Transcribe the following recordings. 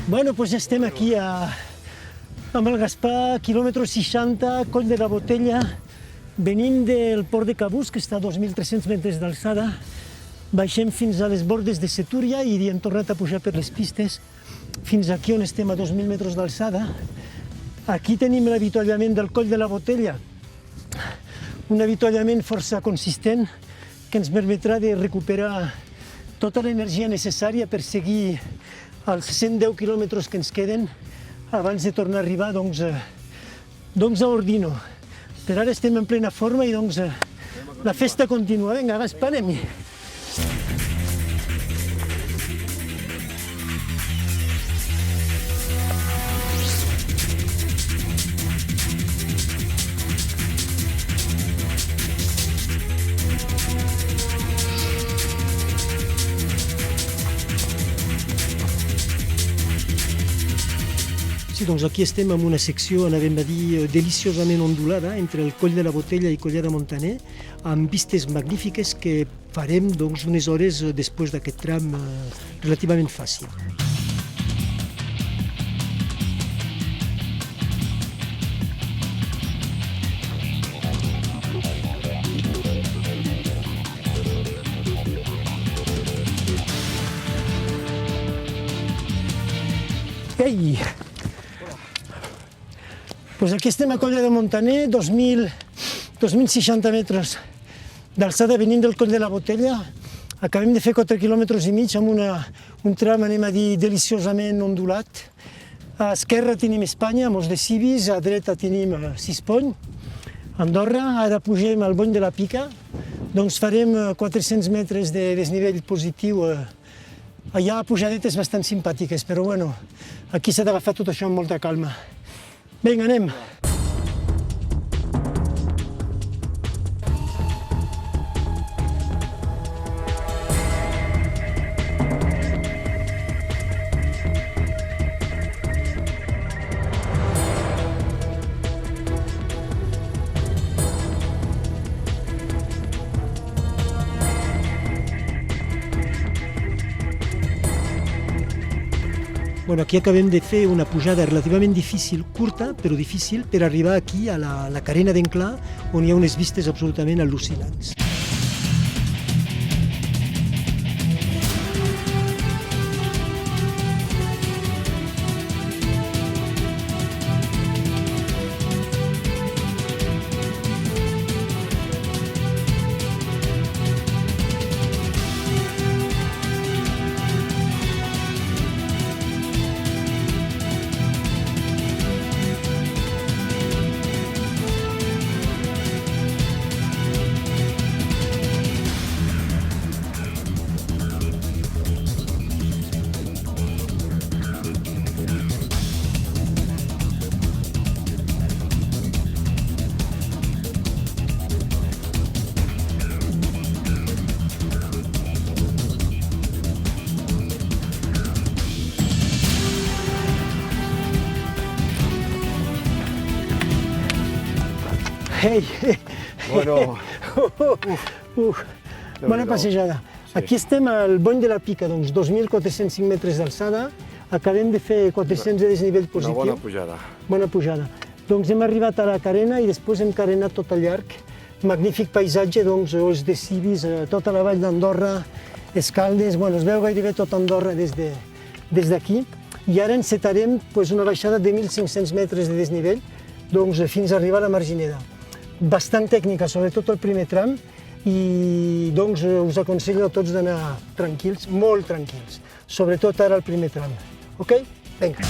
Bueno, doncs ja estem aquí amb el Gaspar, quilòmetre 60, Coll de la Botella. Venim del port de Cabús, que està a 2.300 metres d'alçada. Baixem fins a les bordes de Setúria i hem tornat a pujar per les pistes fins aquí on estem a 2.000 metres d'alçada. Aquí tenim l'avituallament del Coll de la Botella, un avituallament força consistent que ens permetrà de recuperar tota l'energia necessària per seguir els 110 quilòmetres que ens queden abans de tornar a arribar a Ordino. Per ara estem en plena forma i la festa continua. Vinga, Gaspar, anem-hi. Sí, doncs aquí estem en una secció, anàvem a dir, deliciosament ondulada entre el Coll de la Botella i Collada Montaner, amb vistes magnífiques que farem unes hores després d'aquest tram relativament fàcil. Ei! Doncs aquí estem a Collada Montaner, 2.060 metres d'alçada venint del Coll de la Botella. Acabem de fer 4 quilòmetres i mig amb un tram, anem a dir, deliciosament ondulat. A esquerra tenim Espanya, Mos de Cibis, a dreta tenim Sispony, Andorra. Ara pugem al Bony de la Pica, doncs farem 400 metres de desnivell positiu. Hi ha pujadetes bastant simpàtiques, però bueno, aquí s'ha d'agafar tot això amb molta calma. Vinga, anem! Bueno, aquí acabem de fer una pujada relativament difícil, curta, però difícil, per arribar aquí a la carena d'Enclà, on hi ha unes vistes absolutament al·lucinants. Ei! Bueno... Bona passejada. Aquí estem al Bony de la Pica, 2.405 metres d'alçada. Acabem de fer 400 de desnivell positiu. Una bona pujada. Bona pujada. Doncs hem arribat a la carena i després hem carenat tot al llarg. Magnífic paisatge, els de Cibis, tota la vall d'Andorra, Escaldes, es veu gairebé tot Andorra des d'aquí. I ara encetarem una baixada de 1.500 metres de desnivell fins a arribar a la Margineda. Bastant tècnica, sobretot el primer tram, i us aconsello a tots d'anar tranquils, molt tranquils, sobretot ara el primer tram. Ok? Vinga.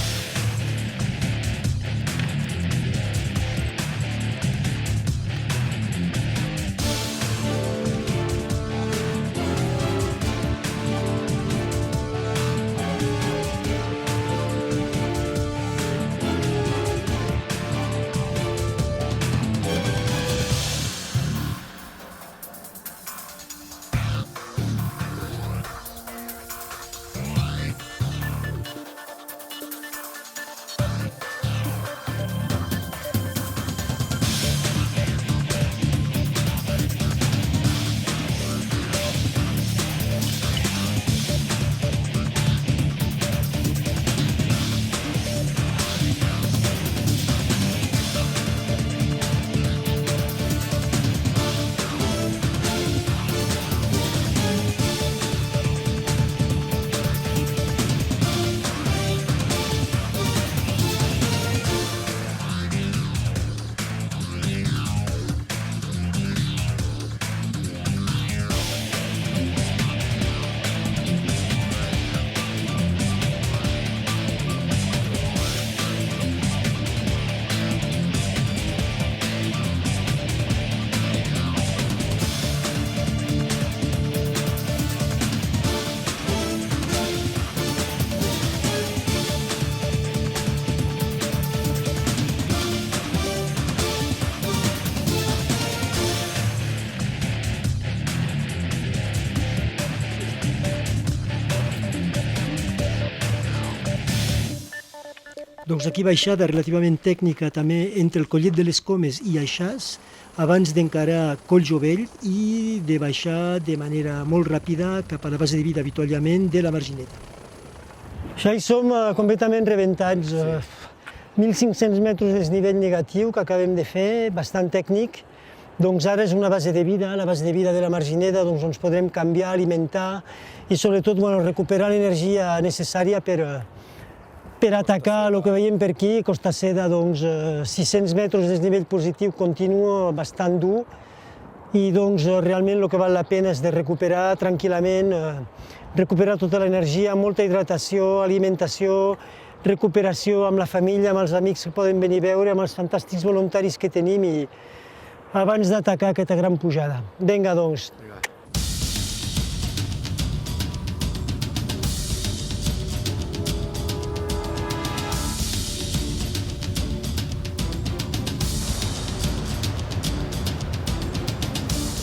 Doncs aquí baixada relativament tècnica també entre el Collet de les Comes i Aixàs, abans d'encarar Coll Jovell i de baixar de manera molt ràpida cap a la base de vida d'avituallament de la Margineta. Ja hi som completament rebentats. 1.500 metres de desnivell negatiu que acabem de fer, bastant tècnic. Doncs ara és una base de vida, la base de vida de la Margineta, doncs ens podrem canviar, alimentar i sobretot recuperar l'energia necessària per atacar el que veiem per aquí, Costa Seda, doncs 600 metres de desnivell positiu continu, bastant dur, i doncs realment el que val la pena és de recuperar tranquil·lament, recuperar tota l'energia, molta hidratació, alimentació, recuperació amb la família, amb els amics que poden venir a veure, amb els fantàstics voluntaris que tenim i abans d'atacar aquesta gran pujada. Vinga, doncs.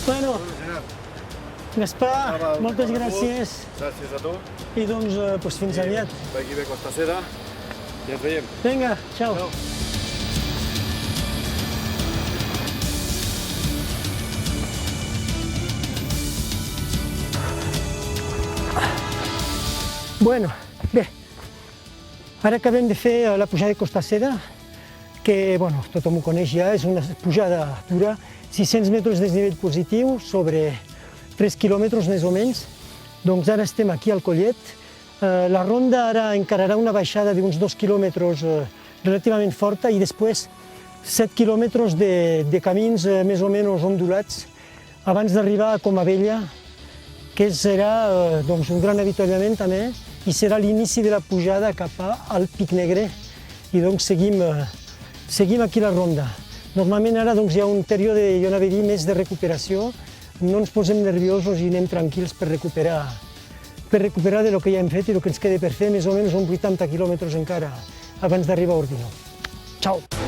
Bueno, Gaspar, moltes gràcies. Gràcies a tu. I doncs fins aviat. Vagi bé Costa Seda i ens veiem. Vinga, ciao. Bueno, bé, ara acabem de fer la pujada de Costa Seda, que tothom ho coneix ja, és una pujada dura, 600 metres de desnivell positiu sobre 3 quilòmetres més o menys. Doncs ara estem aquí al Collet. La ronda ara encararà una baixada d'uns 2 quilòmetres relativament forta i després 7 quilòmetres de camins més o menys ondulats abans d'arribar a Comabella, que serà un gran avituallament també i serà l'inici de la pujada cap al Pic Negre. I doncs seguim aquí la ronda. Normalment ara hi ha un període, jo anava a dir, més de recuperació. No ens posem nerviosos i anem tranquils per recuperar del que ja hem fet i el que ens queda per fer, més o menys uns 80 quilòmetres encara abans d'arribar a Ordino. Ciao!